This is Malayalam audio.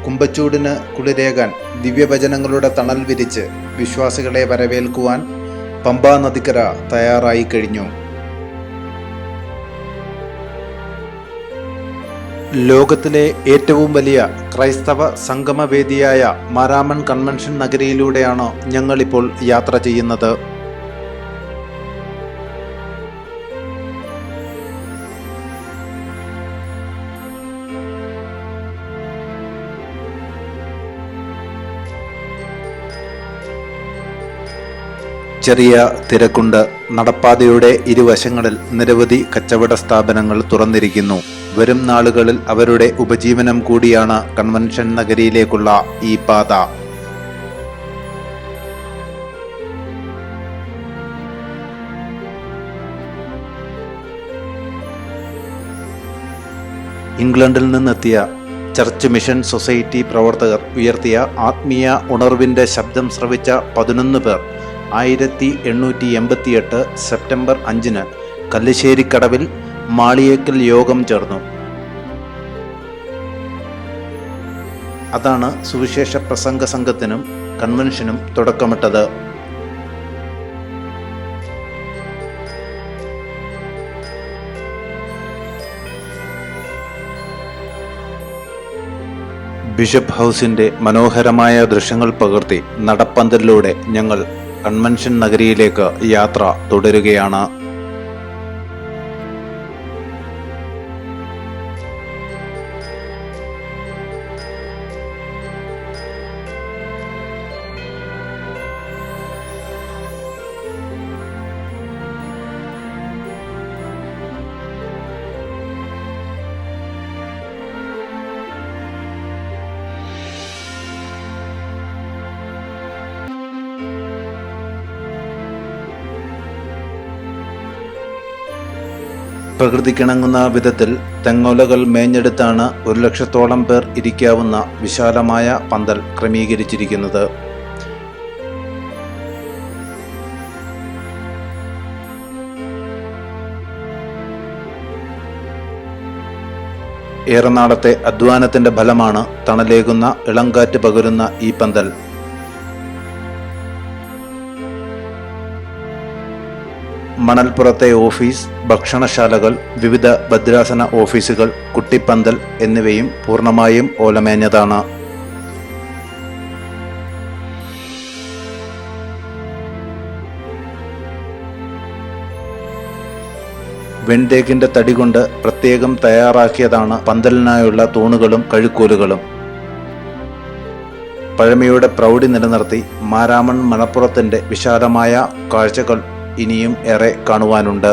കുംഭച്ചൂടിന് കുളിരേകാൻ ദിവ്യവചനങ്ങളുടെ തണൽ വിരിച്ച് വിശ്വാസികളെ വരവേൽക്കുവാൻ പമ്പാ നദിക്കര തയ്യാറായി കഴിഞ്ഞു. ലോകത്തിലെ ഏറ്റവും വലിയ ക്രൈസ്തവ സംഗമവേദിയായ മാരാമൺ കൺവെൻഷൻ നഗരിയിലൂടെയാണ് ഞങ്ങളിപ്പോൾ യാത്ര ചെയ്യുന്നത്. ചെറിയ തിരക്കുണ്ട്. നടപ്പാതയുടെ ഇരുവശങ്ങളിൽ നിരവധി കച്ചവട സ്ഥാപനങ്ങൾ തുറന്നിരിക്കുന്നു. വരും നാളുകളിൽ അവരുടെ ഉപജീവനം കൂടിയാണ് കൺവെൻഷൻ നഗരിയിലേക്കുള്ള ഈ പാത. ഇംഗ്ലണ്ടിൽ നിന്നെത്തിയ ചർച്ച് മിഷൻ സൊസൈറ്റി പ്രവർത്തകർ ഉയർത്തിയ ആത്മീയ ഉണർവിന്റെ ശബ്ദം ശ്രവിച്ച 11 പേർ 1888 സെപ്റ്റംബർ 5 കല്ലിശ്ശേരിക്കടവിൽ മാളിയേക്കൽ യോഗം ചേർന്നു. അതാണ് സുവിശേഷ പ്രസംഗ സംഘത്തിനും കൺവെൻഷനും തുടക്കമിട്ടത്. ബിഷപ്പ് ഹൗസിന്റെ മനോഹരമായ ദൃശ്യങ്ങൾ പകർത്തി നടപ്പന്തലിലൂടെ ഞങ്ങൾ കൺവെൻഷൻ നഗരിയിലേക്ക് യാത്ര തുടരുകയാണ്. പ്രകൃതിക്കിണങ്ങുന്ന വിധത്തിൽ തെങ്ങോലകൾ മേഞ്ഞെടുത്താണ് 100,000-ഓളം പേർ ഇരിക്കാവുന്ന വിശാലമായ പന്തൽ ക്രമീകരിച്ചിരിക്കുന്നത്. ഏറെ നാളത്തെ അധ്വാനത്തിന്റെ ഫലമാണ് തണലേകുന്ന ഇളംകാറ്റ് പകരുന്ന ഈ പന്തൽ. മണൽപ്പുറത്തെ ഓഫീസ്, ഭക്ഷണശാലകൾ, വിവിധ ഭദ്രാസന ഓഫീസുകൾ, കുട്ടിപ്പന്തൽ എന്നിവയും പൂർണ്ണമായും ഓലമേഞ്ഞതാണ്. വെൺതേക്കിന്റെ തടി കൊണ്ട് പ്രത്യേകം തയ്യാറാക്കിയതാണ് പന്തലിനായുള്ള തൂണുകളും കഴുക്കോലുകളും. പഴമയുടെ പ്രൗഢി നിലനിർത്തി മാരാമൺ മണപ്പുറത്തിന്റെ വിശാലമായ കാഴ്ചകൾ ഇനിയും ഏറെ കാണുവാനുണ്ട്.